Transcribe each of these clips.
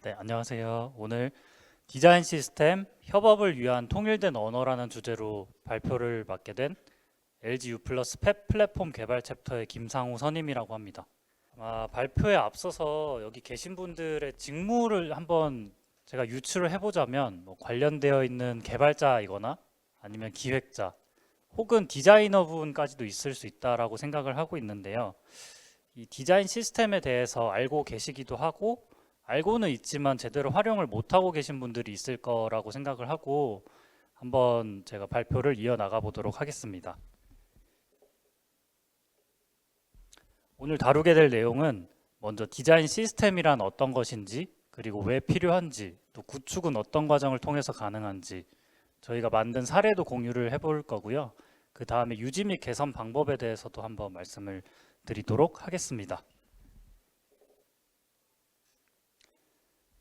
네, 안녕하세요. 오늘 디자인 시스템 협업을 위한 통일된 언어라는 주제로 발표를 맡게 된 LG U 플러스 팹 플랫폼 개발 챕터의 김상우 선임이라고 합니다. 발표에 앞서서 여기 계신 분들의 직무를 한번 제가 유추를 해보자면 관련되어 있는 개발자이거나 아니면 기획자 혹은 디자이너 분까지도 있을 수 있다라고 생각을 하고 있는데요. 이 디자인 시스템에 대해서 알고 계시기도 하고 알고는 있지만 제대로 활용을 못하고 계신 분들이 있을 거라고 생각을 하고 한번 제가 발표를 이어나가 보도록 하겠습니다. 오늘 다루게 될 내용은 먼저 디자인 시스템이란 어떤 것인지, 그리고 왜 필요한지, 또 구축은 어떤 과정을 통해서 가능한지 저희가 만든 사례도 공유를 해볼 거고요. 그 다음에 유지 및 개선 방법에 대해서도 한번 말씀을 드리도록 하겠습니다.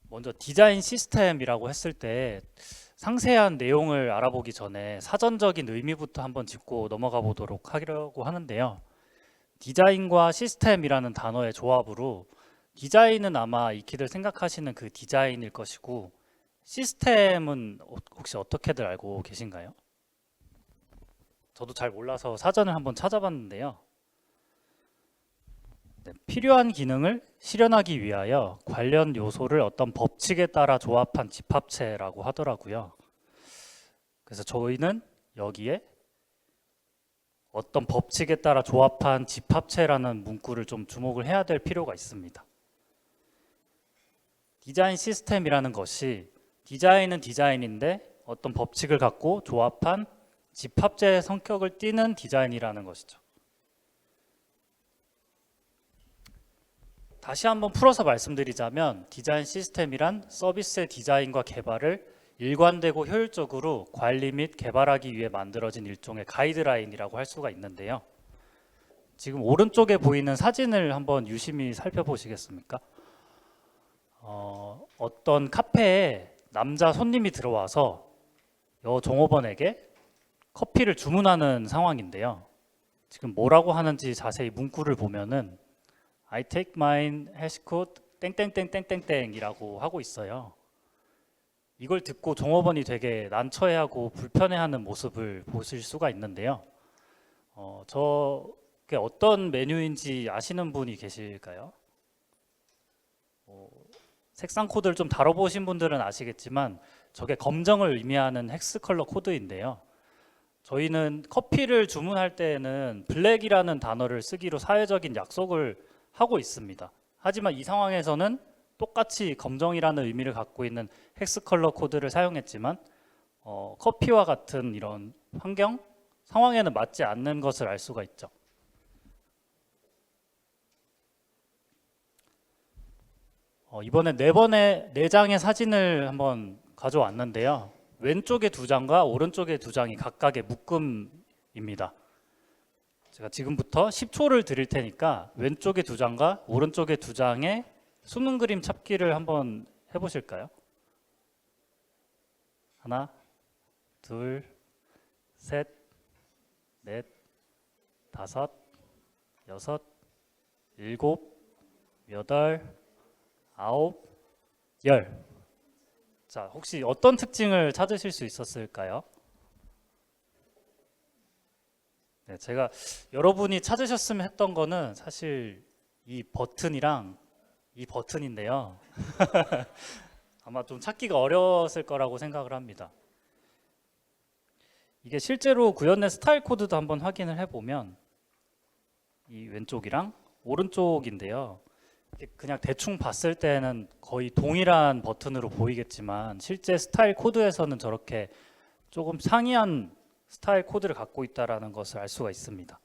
먼저 디자인 시스템이라고 했을 때 상세한 내용을 알아보기 전에 사전적인 의미부터 한번 짚고 넘어가 보도록 하려고 하는데요. 디자인과 시스템이라는 단어의 조합으로 디자인은 아마 익히들 생각하시는 그 디자인일 것이고 시스템은 혹시 어떻게들 알고 계신가요? 저도 잘 몰라서 사전을 한번 찾아봤는데요. 필요한 기능을 실현하기 위하여 관련 요소를 어떤 법칙에 따라 조합한 집합체라고 하더라고요. 그래서 저희는 여기에 어떤 법칙에 따라 조합한 집합체라는 문구를 좀 주목을 해야 될 필요가 있습니다. 디자인 시스템이라는 것이 디자인은 디자인인데 어떤 법칙을 갖고 조합한 집합체의 성격을 띠는 디자인이라는 것이죠. 다시 한번 풀어서 말씀드리자면 디자인 시스템이란 서비스의 디자인과 개발을 일관되고 효율적으로 관리 및 개발하기 위해 만들어진 일종의 가이드라인이라고 할 수가 있는데요. 지금 오른쪽에 보이는 사진을 한번 유심히 살펴보시겠습니까? 어떤 카페에 남자 손님이 들어와서 여 종업원에게 커피를 주문하는 상황인데요. 지금 뭐라고 하는지 자세히 문구를 보면은 I take mine hash code 땡땡땡땡땡땡이라고 하고 있어요. 이걸 듣고 종업원이 되게 난처해하고 불편해하는 모습을 보실 수가 있는데요. 저게 어떤 메뉴인지 아시는 분이 계실까요? 색상 코드를 좀 다뤄보신 분들은 아시겠지만 저게 검정을 의미하는 헥스 컬러 코드인데요. 저희는 커피를 주문할 때에는 블랙이라는 단어를 쓰기로 사회적인 약속을 하고 있습니다. 하지만 이 상황에서는 똑같이 검정이라는 의미를 갖고 있는 헥스 컬러 코드를 사용했지만 커피와 같은 이런 환경, 상황에는 맞지 않는 것을 알 수가 있죠. 이번에 네 장의 사진을 한번 가져왔는데요. 왼쪽에 2장과 오른쪽에 2장이 각각의 묶음입니다. 제가 지금부터 10초를 드릴 테니까 왼쪽에 2장과 오른쪽에 2장의 숨은 그림 찾기를 한번 해보실까요? 하나, 둘, 셋, 넷, 다섯, 여섯, 일곱, 여덟, 아홉, 열. 자, 혹시 어떤 특징을 찾으실 수 있었을까요? 네, 제가 여러분이 찾으셨으면 했던 거는 사실 이 버튼이랑 이 버튼인데요. 아마 좀 찾기가 어려웠을 거라고 생각을 합니다. 이게 실제로 구현된 스타일 코드도 한번 확인을 해보면 이 왼쪽이랑 오른쪽인데요. 그냥 대충 봤을 때는 거의 동일한 버튼으로 보이겠지만 실제 스타일 코드에서는 저렇게 조금 상이한 스타일 코드를 갖고 있다는 것을 알 수가 있습니다.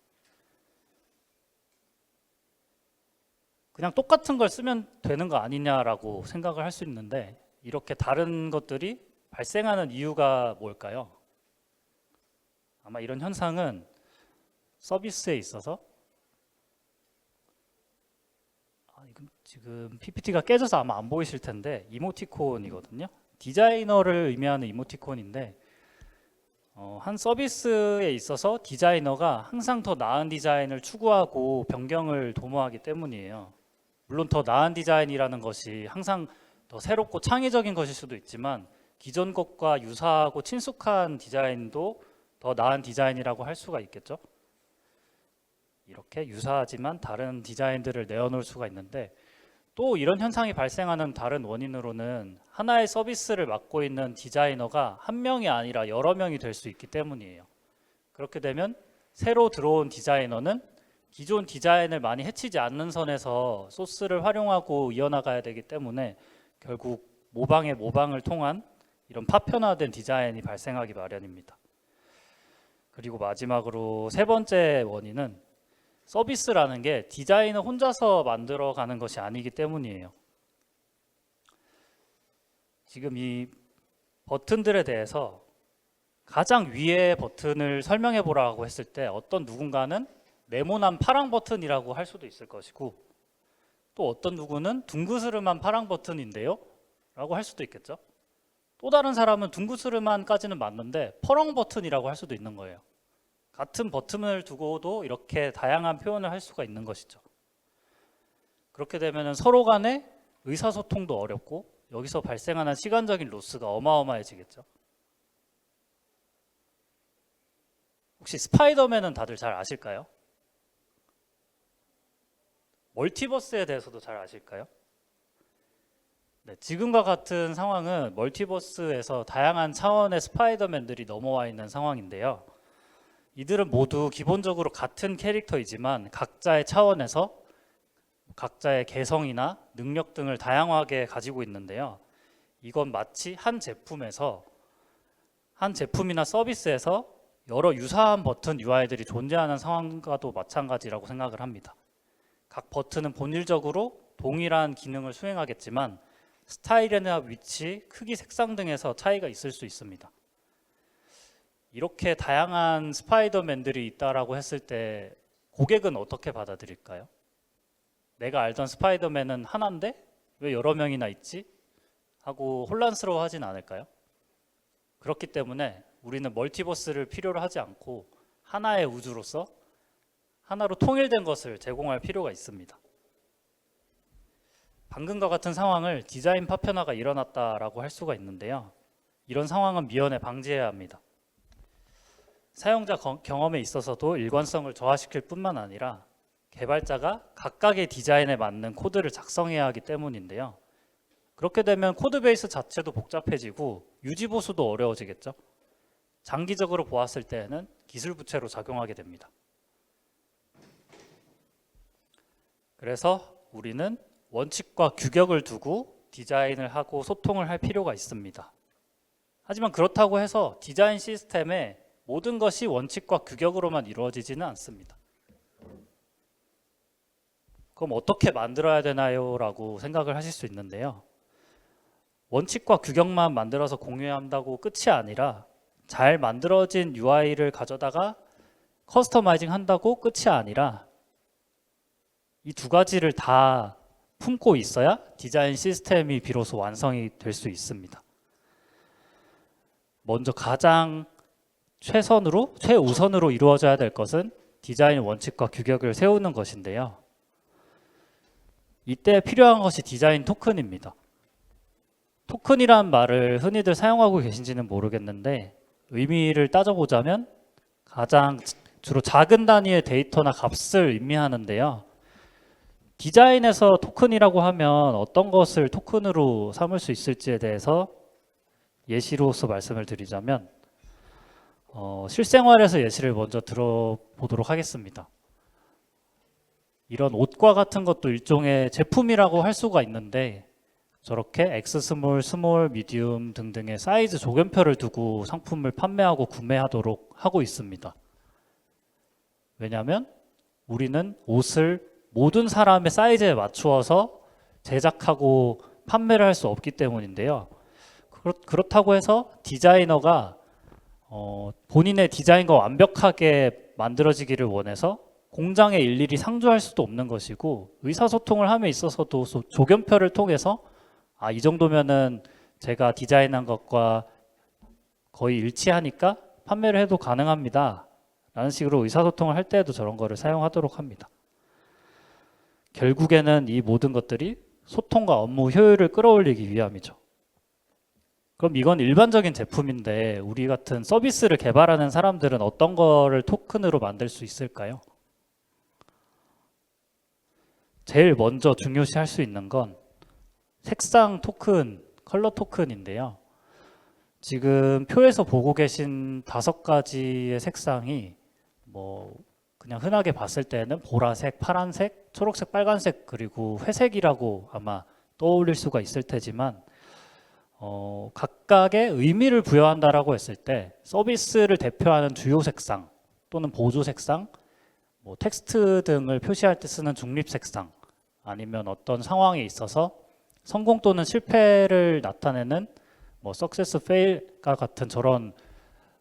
그냥 똑같은 걸 쓰면 되는 거 아니냐라고 생각을 할 수 있는데 이렇게 다른 것들이 발생하는 이유가 뭘까요? 아마 이런 현상은 서비스에 있어서 지금 PPT가 깨져서 아마 안 보이실 텐데 이모티콘이거든요. 디자이너를 의미하는 이모티콘인데 한 서비스에 있어서 디자이너가 항상 더 나은 디자인을 추구하고 변경을 도모하기 때문이에요. 물론 더 나은 디자인이라는 것이 항상 더 새롭고 창의적인 것일 수도 있지만 기존 것과 유사하고 친숙한 디자인도 더 나은 디자인이라고 할 수가 있겠죠. 이렇게 유사하지만 다른 디자인들을 내어놓을 수가 있는데, 또 이런 현상이 발생하는 다른 원인으로는 하나의 서비스를 맡고 있는 디자이너가 한 명이 아니라 여러 명이 될 수 있기 때문이에요. 그렇게 되면 새로 들어온 디자이너는 기존 디자인을 많이 해치지 않는 선에서 소스를 활용하고 이어나가야 되기 때문에 결국 모방의 모방을 통한 이런 파편화된 디자인이 발생하기 마련입니다. 그리고 마지막으로 세 번째 원인은 서비스라는 게 디자이너 혼자서 만들어가는 것이 아니기 때문이에요. 지금 이 버튼들에 대해서 가장 위의 버튼을 설명해 보라고 했을 때 어떤 누군가는 네모난 파랑 버튼이라고 할 수도 있을 것이고, 또 어떤 누구는 둥그스름한 파랑 버튼인데요 라고 할 수도 있겠죠. 또 다른 사람은 둥그스름한까지는 맞는데 퍼렁 버튼이라고 할 수도 있는 거예요. 같은 버튼을 두고도 이렇게 다양한 표현을 할 수가 있는 것이죠. 그렇게 되면 서로 간의 의사소통도 어렵고 여기서 발생하는 시간적인 로스가 어마어마해지겠죠. 혹시 스파이더맨은 다들 잘 아실까요? 멀티버스에 대해서도 잘 아실까요? 네, 지금과 같은 상황은 멀티버스에서 다양한 차원의 스파이더맨들이 넘어와 있는 상황인데요. 이들은 모두 기본적으로 같은 캐릭터이지만 각자의 차원에서 각자의 개성이나 능력 등을 다양하게 가지고 있는데요. 이건 마치 한 제품이나 서비스에서 여러 유사한 버튼 UI들이 존재하는 상황과도 마찬가지라고 생각을 합니다. 각 버튼은 본질적으로 동일한 기능을 수행하겠지만 스타일이나 위치, 크기, 색상 등에서 차이가 있을 수 있습니다. 이렇게 다양한 스파이더맨들이 있다라고 했을 때 고객은 어떻게 받아들일까요? 내가 알던 스파이더맨은 하나인데 왜 여러 명이나 있지? 하고 혼란스러워하진 않을까요? 그렇기 때문에 우리는 멀티버스를 필요로 하지 않고 하나의 우주로서 하나로 통일된 것을 제공할 필요가 있습니다. 방금과 같은 상황을 디자인 파편화가 일어났다라고 할 수가 있는데요. 이런 상황은 미연에 방지해야 합니다. 사용자 경험에 있어서도 일관성을 저하시킬 뿐만 아니라 개발자가 각각의 디자인에 맞는 코드를 작성해야 하기 때문인데요. 그렇게 되면 코드 베이스 자체도 복잡해지고 유지 보수도 어려워지겠죠. 장기적으로 보았을 때에는 기술 부채로 작용하게 됩니다. 그래서 우리는 원칙과 규격을 두고 디자인을 하고 소통을 할 필요가 있습니다. 하지만 그렇다고 해서 디자인 시스템에 모든 것이 원칙과 규격으로만 이루어지지는 않습니다. 그럼 어떻게 만들어야 되나요? 라고 생각을 하실 수 있는데요. 원칙과 규격만 만들어서 공유한다고 끝이 아니라 잘 만들어진 UI를 가져다가 커스터마이징 한다고 끝이 아니라 이 두 가지를 다 품고 있어야 디자인 시스템이 비로소 완성이 될 수 있습니다. 먼저 가장 최우선으로 이루어져야 될 것은 디자인 원칙과 규격을 세우는 것인데요. 이때 필요한 것이 디자인 토큰입니다. 토큰이란 말을 흔히들 사용하고 계신지는 모르겠는데 의미를 따져보자면 가장 주로 작은 단위의 데이터나 값을 의미하는데요. 디자인에서 토큰이라고 하면 어떤 것을 토큰으로 삼을 수 있을지에 대해서 예시로서 말씀을 드리자면 실생활에서 예시를 먼저 들어보도록 하겠습니다. 이런 옷과 같은 것도 일종의 제품이라고 할 수가 있는데 저렇게 X 스몰, 스몰, 미디움 등등의 사이즈 조견표를 두고 상품을 판매하고 구매하도록 하고 있습니다. 왜냐하면 우리는 옷을 모든 사람의 사이즈에 맞추어서 제작하고 판매를 할 수 없기 때문인데요. 그렇다고 해서 디자이너가 본인의 디자인과 완벽하게 만들어지기를 원해서 공장에 일일이 상주할 수도 없는 것이고 의사소통을 함에 있어서도 조견표를 통해서 이 정도면은 제가 디자인한 것과 거의 일치하니까 판매를 해도 가능합니다 라는 식으로 의사소통을 할 때에도 저런 거를 사용하도록 합니다. 결국에는 이 모든 것들이 소통과 업무 효율을 끌어올리기 위함이죠. 그럼 이건 일반적인 제품인데 우리 같은 서비스를 개발하는 사람들은 어떤 거를 토큰으로 만들 수 있을까요? 제일 먼저 중요시할 수 있는 건 색상 토큰, 컬러 토큰인데요. 지금 표에서 보고 계신 5가지의 색상이 뭐 그냥 흔하게 봤을 때는 보라색, 파란색, 초록색, 빨간색 그리고 회색이라고 아마 떠올릴 수가 있을 테지만 각각의 의미를 부여한다라고 했을 때 서비스를 대표하는 주요 색상 또는 보조 색상, 뭐 텍스트 등을 표시할 때 쓰는 중립 색상, 아니면 어떤 상황에 있어서 성공 또는 실패를 나타내는 뭐 success, fail과 같은 저런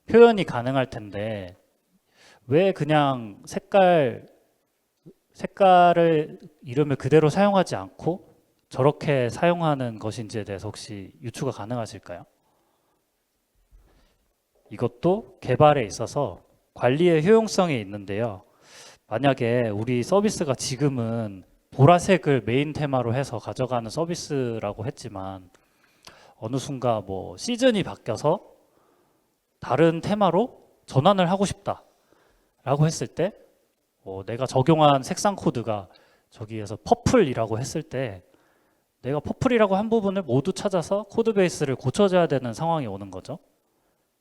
표현이 가능할 텐데 왜 그냥 색깔을 이름을 그대로 사용하지 않고 저렇게 사용하는 것인지에 대해서 혹시 유추가 가능하실까요? 이것도 개발에 있어서 관리의 효용성이 있는데요. 만약에 우리 서비스가 지금은 보라색을 메인 테마로 해서 가져가는 서비스라고 했지만 어느 순간 뭐 시즌이 바뀌어서 다른 테마로 전환을 하고 싶다 라고 했을 때 내가 적용한 색상 코드가 저기에서 퍼플이라고 했을 때 내가 퍼플이라고 한 부분을 모두 찾아서 코드 베이스를 고쳐줘야 되는 상황이 오는 거죠.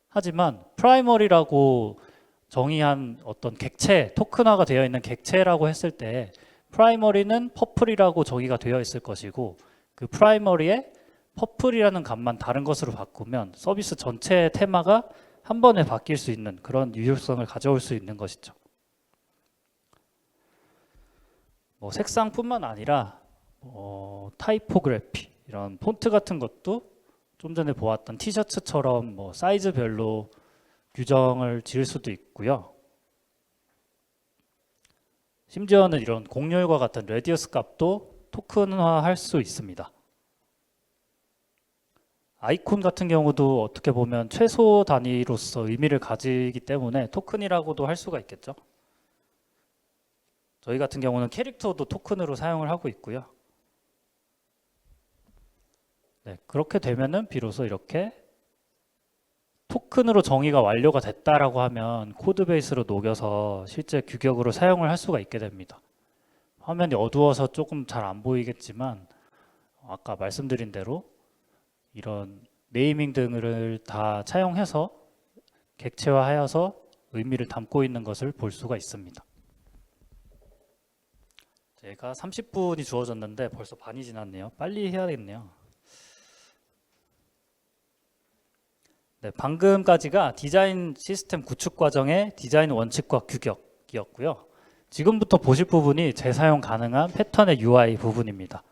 하지만 프라이머리라고 정의한 어떤 객체, 토큰화가 되어 있는 객체라고 했을 때 프라이머리는 퍼플이라고 정의가 되어 있을 것이고 그 프라이머리에 퍼플이라는 값만 다른 것으로 바꾸면 서비스 전체의 테마가 한 번에 바뀔 수 있는 그런 유효성을 가져올 수 있는 것이죠. 뭐 색상뿐만 아니라 타이포그래피 이런 폰트 같은 것도 좀 전에 보았던 티셔츠처럼 뭐 사이즈별로 규정을 지을 수도 있고요. 심지어는 이런 공렬과 같은 레디어스 값도 토큰화할 수 있습니다. 아이콘 같은 경우도 어떻게 보면 최소 단위로서 의미를 가지기 때문에 토큰이라고도 할 수가 있겠죠. 저희 같은 경우는 캐릭터도 토큰으로 사용을 하고 있고요. 네, 그렇게 되면은 비로소 이렇게 토큰으로 정의가 완료가 됐다라고 하면 코드 베이스로 녹여서 실제 규격으로 사용을 할 수가 있게 됩니다. 화면이 어두워서 조금 잘 안 보이겠지만 아까 말씀드린 대로 이런 네이밍 등을 다 차용해서 객체화하여서 의미를 담고 있는 것을 볼 수가 있습니다. 제가 30분이 주어졌는데 벌써 반이 지났네요. 빨리 해야겠네요. 네, 방금까지가 디자인 시스템 구축 과정의 디자인 원칙과 규격이었고요. 지금부터 보실 부분이 재사용 가능한 패턴의 UI 부분입니다.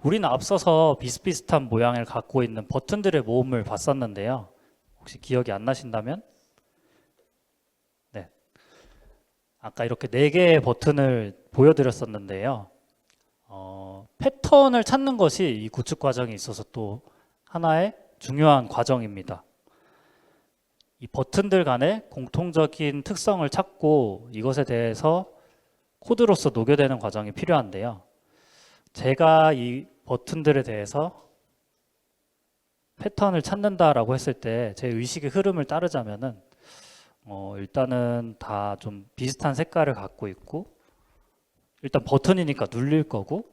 우리는 앞서서 비슷비슷한 모양을 갖고 있는 버튼들의 모음을 봤었는데요. 혹시 기억이 안 나신다면? 네. 아까 이렇게 4개의 버튼을 보여드렸었는데요. 패턴을 찾는 것이 이 구축 과정에 있어서 또 하나의 중요한 과정입니다. 이 버튼들 간의 공통적인 특성을 찾고 이것에 대해서 코드로서 녹여내는 과정이 필요한데요. 제가 이 버튼들에 대해서 패턴을 찾는다라고 했을 때 제 의식의 흐름을 따르자면은 일단은 다 좀 비슷한 색깔을 갖고 있고 일단 버튼이니까 눌릴 거고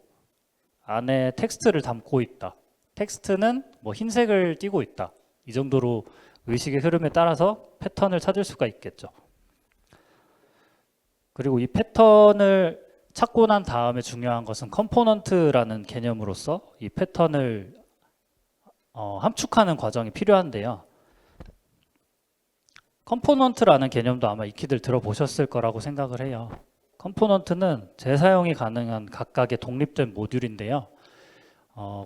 안에 텍스트를 담고 있다. 텍스트는 뭐 흰색을 띠고 있다. 이 정도로 의식의 흐름에 따라서 패턴을 찾을 수가 있겠죠. 그리고 이 패턴을 찾고 난 다음에 중요한 것은 컴포넌트라는 개념으로서 이 패턴을 함축하는 과정이 필요한데요. 컴포넌트라는 개념도 아마 익히들 들어보셨을 거라고 생각을 해요. 컴포넌트는 재사용이 가능한 각각의 독립된 모듈인데요.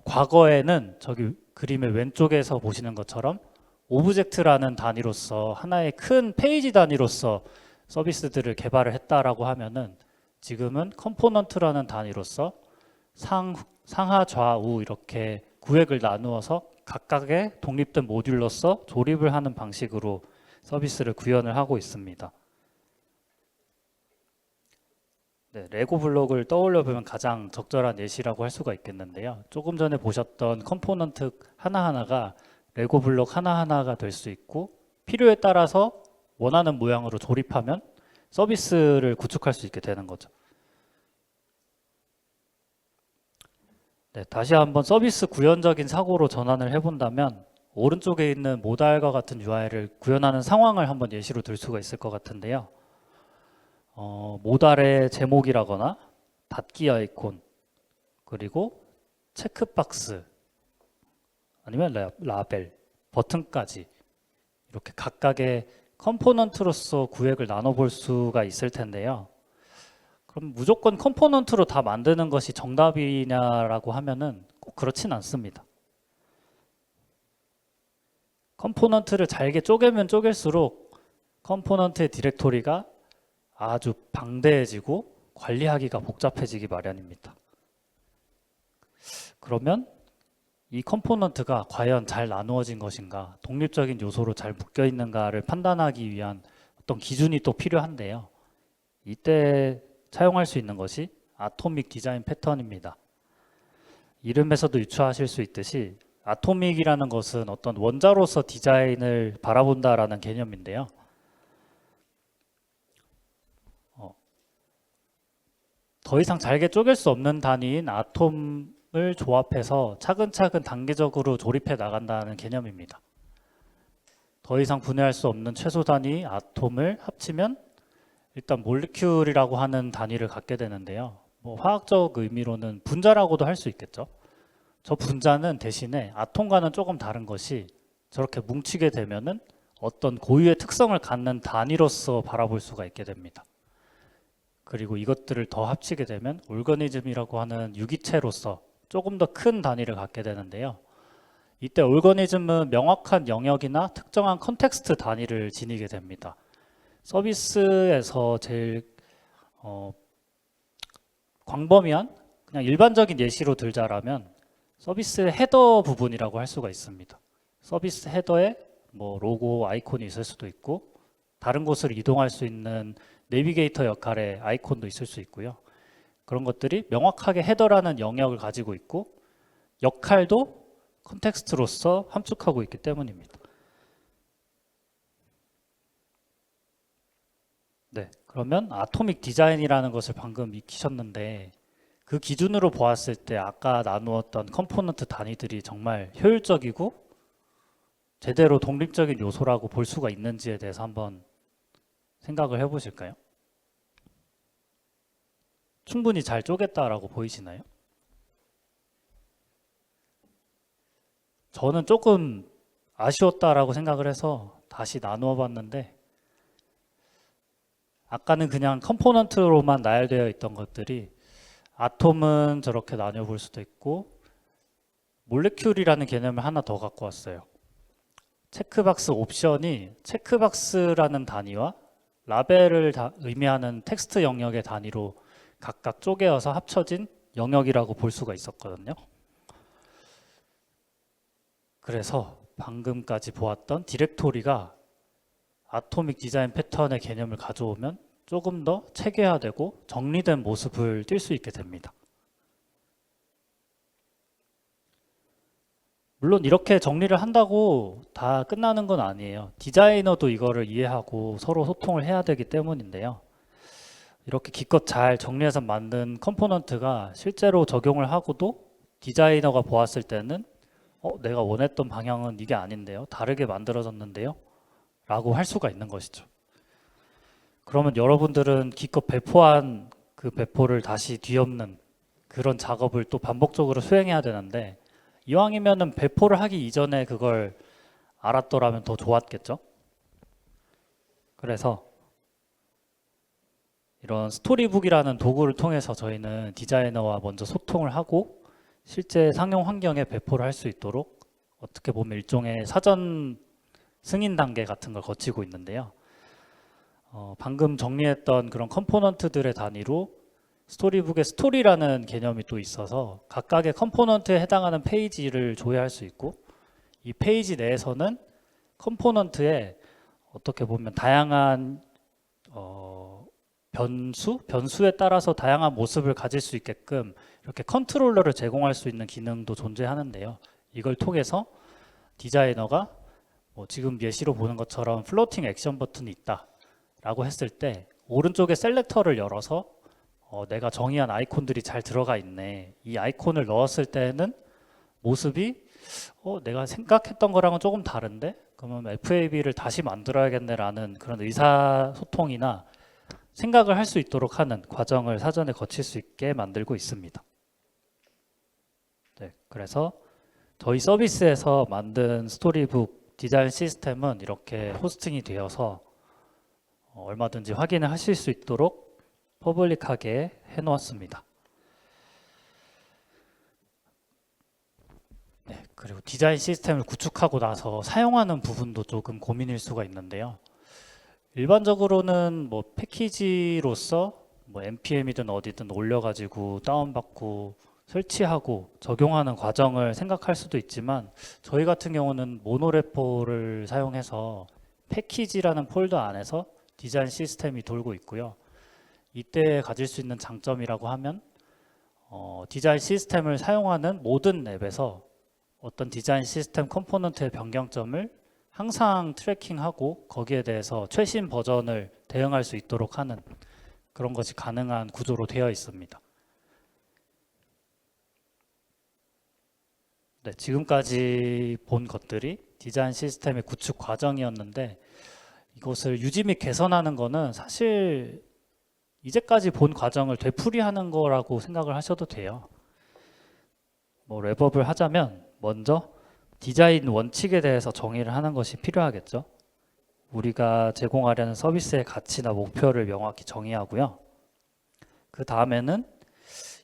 과거에는 저기 그림의 왼쪽에서 보시는 것처럼 오브젝트라는 단위로서 하나의 큰 페이지 단위로서 서비스들을 개발을 했다라고 하면은 지금은 컴포넌트라는 단위로서 상하 좌우 이렇게 구획을 나누어서 각각의 독립된 모듈로서 조립을 하는 방식으로 서비스를 구현을 하고 있습니다. 네, 레고 블록을 떠올려 보면 가장 적절한 예시라고 할 수가 있겠는데요. 조금 전에 보셨던 컴포넌트 하나하나가 레고 블록 하나하나가 될 수 있고 필요에 따라서 원하는 모양으로 조립하면 서비스를 구축할 수 있게 되는 거죠. 네, 다시 한번 서비스 구현적인 사고로 전환을 해본다면 오른쪽에 있는 모달과 같은 UI를 구현하는 상황을 한번 예시로 들 수가 있을 것 같은데요. 모달의 제목이라거나 닫기 아이콘, 그리고 체크박스, 아니면 라벨, 버튼까지 이렇게 각각의 컴포넌트로서 구획을 나눠볼 수가 있을 텐데요. 그럼 무조건 컴포넌트로 다 만드는 것이 정답이냐라고 하면은 꼭 그렇진 않습니다. 컴포넌트를 잘게 쪼개면 쪼갤수록 컴포넌트의 디렉토리가 아주 방대해지고 관리하기가 복잡해지기 마련입니다. 그러면 이 컴포넌트가 과연 잘 나누어진 것인가, 독립적인 요소로 잘 묶여 있는가를 판단하기 위한 어떤 기준이 또 필요한데요. 이때 사용할 수 있는 것이 아토믹 디자인 패턴입니다. 이름에서도 유추하실 수 있듯이 아토믹이라는 것은 어떤 원자로서 디자인을 바라본다라는 개념인데요. 더 이상 잘게 쪼갤 수 없는 단위인 아톰을 조합해서 차근차근 단계적으로 조립해 나간다는 개념입니다. 더 이상 분해할 수 없는 최소 단위 아톰을 합치면 일단 몰리큘이라고 하는 단위를 갖게 되는데요. 화학적 의미로는 분자라고도 할 수 있겠죠. 저 분자는 대신에 아톰과는 조금 다른 것이 저렇게 뭉치게 되면은 어떤 고유의 특성을 갖는 단위로서 바라볼 수가 있게 됩니다. 그리고 이것들을 더 합치게 되면 올거니즘이라고 하는 유기체로서 조금 더 큰 단위를 갖게 되는데요. 이때 올거니즘은 명확한 영역이나 특정한 컨텍스트 단위를 지니게 됩니다. 서비스에서 제일 광범위한 그냥 일반적인 예시로 들자라면 서비스 헤더 부분이라고 할 수가 있습니다. 서비스 헤더에 뭐 로고 아이콘이 있을 수도 있고 다른 곳으로 이동할 수 있는 내비게이터 역할의 아이콘도 있을 수 있고요. 그런 것들이 명확하게 헤더라는 영역을 가지고 있고 역할도 컨텍스트로서 함축하고 있기 때문입니다. 네, 그러면 아토믹 디자인이라는 것을 방금 익히셨는데 그 기준으로 보았을 때 아까 나누었던 컴포넌트 단위들이 정말 효율적이고 제대로 독립적인 요소라고 볼 수가 있는지에 대해서 한번 생각을 해보실까요? 충분히 잘 쪼갰다라고 보이시나요? 저는 조금 아쉬웠다라고 생각을 해서 다시 나누어 봤는데 아까는 그냥 컴포넌트로만 나열되어 있던 것들이 아톰은 저렇게 나뉘어 볼 수도 있고 몰레큘이라는 개념을 하나 더 갖고 왔어요. 체크박스 옵션이 체크박스라는 단위와 라벨을 의미하는 텍스트 영역의 단위로 각각 쪼개어서 합쳐진 영역이라고 볼 수가 있었거든요. 그래서 방금까지 보았던 디렉토리가 아토믹 디자인 패턴의 개념을 가져오면 조금 더 체계화되고 정리된 모습을 띌 수 있게 됩니다. 물론 이렇게 정리를 한다고 다 끝나는 건 아니에요. 디자이너도 이거를 이해하고 서로 소통을 해야 되기 때문인데요. 이렇게 기껏 잘 정리해서 만든 컴포넌트가 실제로 적용을 하고도 디자이너가 보았을 때는 내가 원했던 방향은 이게 아닌데요. 다르게 만들어졌는데요. 라고 할 수가 있는 것이죠. 그러면 여러분들은 기껏 배포한 그 배포를 다시 뒤엎는 그런 작업을 또 반복적으로 수행해야 되는데 이왕이면은 배포를 하기 이전에 그걸 알았더라면 더 좋았겠죠. 그래서 이런 스토리북이라는 도구를 통해서 저희는 디자이너와 먼저 소통을 하고 실제 상용 환경에 배포를 할 수 있도록 어떻게 보면 일종의 사전 승인 단계 같은 걸 거치고 있는데요. 방금 정리했던 그런 컴포넌트들의 단위로 스토리북에 스토리라는 개념이 또 있어서 각각의 컴포넌트에 해당하는 페이지를 조회할 수 있고 이 페이지 내에서는 컴포넌트에 어떻게 보면 다양한 변수에 따라서 다양한 모습을 가질 수 있게끔 이렇게 컨트롤러를 제공할 수 있는 기능도 존재하는데요. 이걸 통해서 디자이너가 뭐 지금 예시로 보는 것처럼 플로팅 액션 버튼이 있다 라고 했을 때 오른쪽에 셀렉터를 열어서 내가 정의한 아이콘들이 잘 들어가 있네, 이 아이콘을 넣었을 때는 모습이 내가 생각했던 거랑은 조금 다른데 그러면 FAB를 다시 만들어야겠네 라는 그런 의사소통이나 생각을 할 수 있도록 하는 과정을 사전에 거칠 수 있게 만들고 있습니다. 네, 그래서 저희 서비스에서 만든 스토리북 디자인 시스템은 이렇게 호스팅이 되어서 얼마든지 확인을 하실 수 있도록 퍼블릭하게 해놓았습니다. 네, 그리고 디자인 시스템을 구축하고 나서 사용하는 부분도 조금 고민일 수가 있는데요. 일반적으로는 뭐 패키지로서 뭐 npm이든 어디든 올려가지고 다운받고 설치하고 적용하는 과정을 생각할 수도 있지만 저희 같은 경우는 모노레포를 사용해서 패키지라는 폴더 안에서 디자인 시스템이 돌고 있고요. 이때 가질 수 있는 장점이라고 하면 디자인 시스템을 사용하는 모든 앱에서 어떤 디자인 시스템 컴포넌트의 변경점을 항상 트래킹하고 거기에 대해서 최신 버전을 대응할 수 있도록 하는 그런 것이 가능한 구조로 되어 있습니다. 네, 지금까지 본 것들이 디자인 시스템의 구축 과정이었는데 이것을 유지 및 개선하는 거는 사실 이제까지 본 과정을 되풀이하는 거라고 생각을 하셔도 돼요. 뭐 랩업을 하자면 먼저 디자인 원칙에 대해서 정의를 하는 것이 필요하겠죠. 우리가 제공하려는 서비스의 가치나 목표를 명확히 정의하고요. 그 다음에는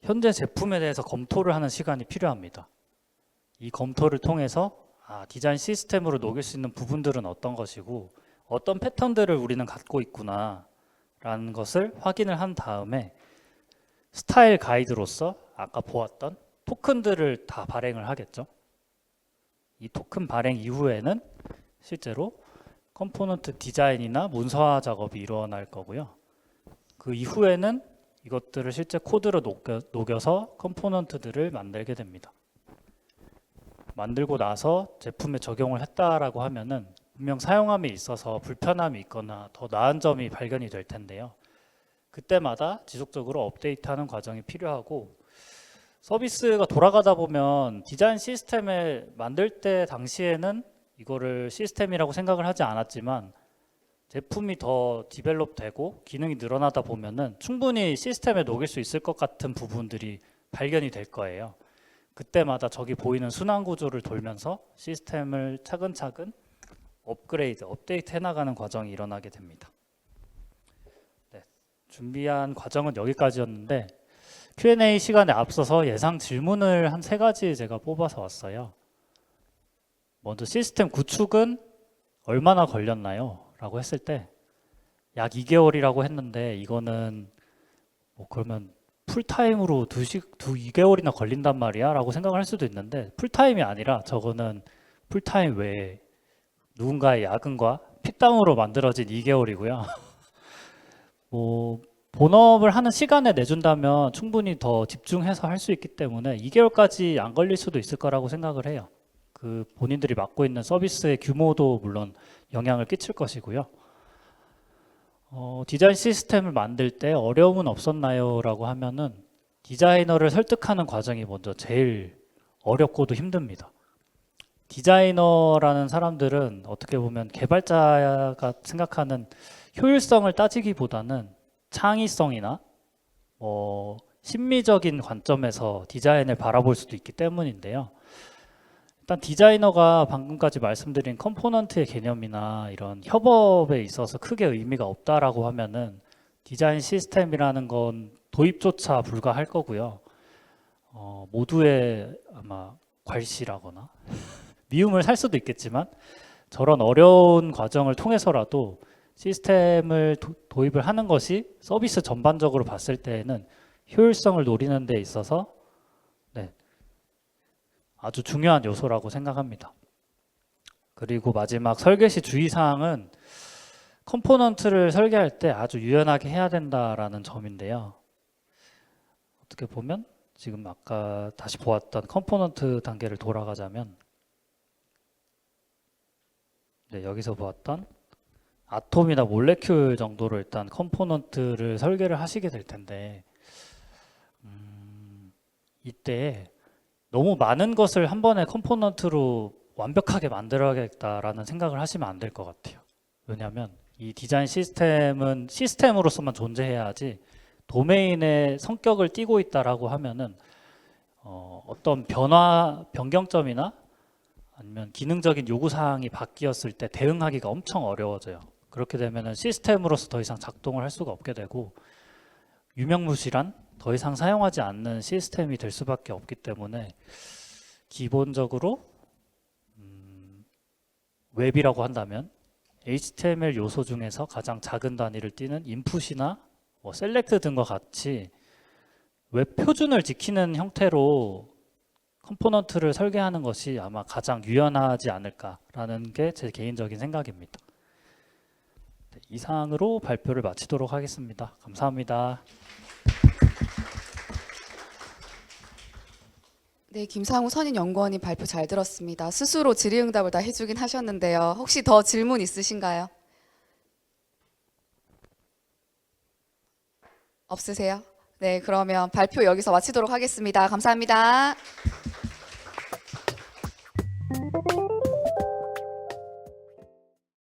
현재 제품에 대해서 검토를 하는 시간이 필요합니다. 이 검토를 통해서 디자인 시스템으로 녹일 수 있는 부분들은 어떤 것이고 어떤 패턴들을 우리는 갖고 있구나 라는 것을 확인을 한 다음에 스타일 가이드로서 아까 보았던 토큰들을 다 발행을 하겠죠. 이 토큰 발행 이후에는 실제로 컴포넌트 디자인이나 문서화 작업이 일어날 거고요. 그 이후에는 이것들을 실제 코드로 녹여서 컴포넌트들을 만들게 됩니다. 만들고 나서 제품에 적용을 했다라고 하면은 분명 사용함에 있어서 불편함이 있거나 더 나은 점이 발견이 될 텐데요. 그때마다 지속적으로 업데이트하는 과정이 필요하고 서비스가 돌아가다 보면 디자인 시스템을 만들 때 당시에는 이거를 시스템이라고 생각을 하지 않았지만 제품이 더 디벨롭 되고 기능이 늘어나다 보면은 충분히 시스템에 녹일 수 있을 것 같은 부분들이 발견이 될 거예요. 그때마다 저기 보이는 순환 구조를 돌면서 시스템을 차근차근 업그레이드, 업데이트 해나가는 과정이 일어나게 됩니다. 네, 준비한 과정은 여기까지였는데 Q&A 시간에 앞서서 예상 질문을 한 3가지 제가 뽑아서 왔어요. 먼저 시스템 구축은 얼마나 걸렸나요? 라고 했을 때 약 2개월이라고 했는데 이거는 뭐 그러면 풀타임으로 2개월이나 걸린단 말이야? 라고 생각을 할 수도 있는데 풀타임이 아니라 저거는 풀타임 외에 누군가의 야근과 피땀으로 만들어진 2개월이고요. 뭐 본업을 하는 시간에 내준다면 충분히 더 집중해서 할 수 있기 때문에 2개월까지 안 걸릴 수도 있을 거라고 생각을 해요. 그 본인들이 맡고 있는 서비스의 규모도 물론 영향을 끼칠 것이고요. 디자인 시스템을 만들 때 어려움은 없었나요? 라고 하면은 디자이너를 설득하는 과정이 먼저 제일 어렵고도 힘듭니다. 디자이너라는 사람들은 어떻게 보면 개발자가 생각하는 효율성을 따지기보다는 창의성이나 심미적인 관점에서 디자인을 바라볼 수도 있기 때문인데요. 일단 디자이너가 방금까지 말씀드린 컴포넌트의 개념이나 이런 협업에 있어서 크게 의미가 없다라고 하면은 디자인 시스템이라는 건 도입조차 불가할 거고요. 모두의 아마 괄시라거나 미움을 살 수도 있겠지만 저런 어려운 과정을 통해서라도 시스템을 도입을 하는 것이 서비스 전반적으로 봤을 때에는 효율성을 노리는 데 있어서 아주 중요한 요소라고 생각합니다. 그리고 마지막 설계 시 주의사항은 컴포넌트를 설계할 때 아주 유연하게 해야 된다라는 점인데요. 어떻게 보면 지금 아까 다시 보았던 컴포넌트 단계를 돌아가자면 네, 여기서 보았던 아톰이나 몰레큘 정도로 일단 컴포넌트를 설계를 하시게 될 텐데 이때 너무 많은 것을 한 번에 컴포넌트로 완벽하게 만들어야겠다라는 생각을 하시면 안 될 것 같아요. 왜냐하면 이 디자인 시스템은 시스템으로서만 존재해야 하지 도메인의 성격을 띠고 있다라고 하면은 어떤 변경점이나 아니면 기능적인 요구사항이 바뀌었을 때 대응하기가 엄청 어려워져요. 그렇게 되면은 시스템으로서 더 이상 작동을 할 수가 없게 되고 유명무실한 더 이상 사용하지 않는 시스템이 될 수밖에 없기 때문에 기본적으로 웹이라고 한다면 HTML 요소 중에서 가장 작은 단위를 띠는 인풋이나 뭐 셀렉트 등과 같이 웹 표준을 지키는 형태로 컴포넌트를 설계하는 것이 아마 가장 유연하지 않을까라는 게 제 개인적인 생각입니다. 네, 이상으로 발표를 마치도록 하겠습니다. 감사합니다. 네, 김상우 선임연구원님 발표 잘 들었습니다. 스스로 질의응답을 다 해주긴 하셨는데요. 혹시 더 질문 있으신가요? 없으세요? 네, 그러면 발표 여기서 마치도록 하겠습니다. 감사합니다.